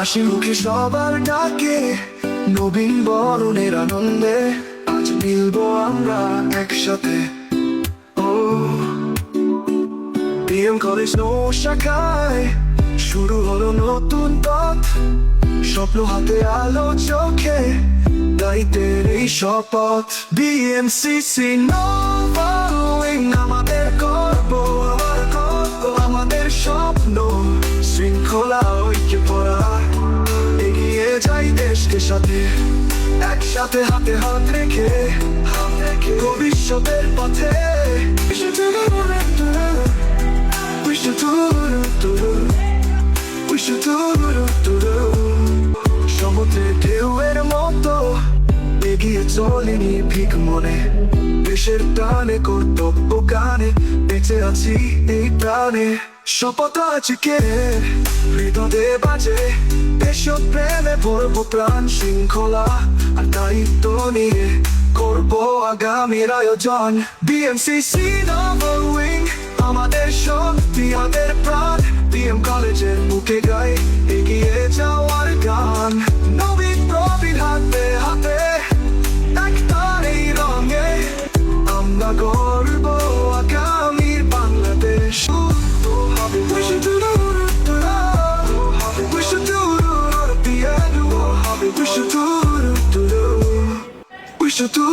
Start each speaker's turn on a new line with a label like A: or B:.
A: হাসি মুখে সবার ডাকে, নবীন বরণের আনন্দে আজ মিলবো আমরা একসাথে। ও বিএম কলেজ শাখায় শুরু হলো নতুন পথ, স্বপ্ন হাতে আলো চোখে দায়িত্বের এই শপথ। বিএমসিসি নভা উইং আমাদের গর্ব, আমার গর্ব আমাদের স্বপ্ন, শৃঙ্খলা ঐক্য পড়া এগিয়ে যাই দেশকে সাথে, একসাথে হাতে হাত রেখে ভবিষ্যতের পথে। সমুদ্রের ঢেউয়ের মতো এগিয়ে চলিনি ভিক মনে, দেশের টানে কর্তব্য গানে বেঁচে আছি এই প্রাণে। শপথ আজকে হৃদয়ে বাজে, দেশপ্রেমে ভরবো প্রাণ, শৃঙ্খলা আর দায়িত্ব নিয়ে করবো আগামীর আয়োজন। বিএমসিসি নভা উইং আমাদের শক্তি, আমাদের প্রাণ, বিএম কলেজের বুকে গাই এগিয়ে যাওয়ার গান। নবীন প্রবীণ হাতে হাতে একতার এই রঙে আমরা গর্ব আগামীর Bangladesh. We should do we should do we should do we should do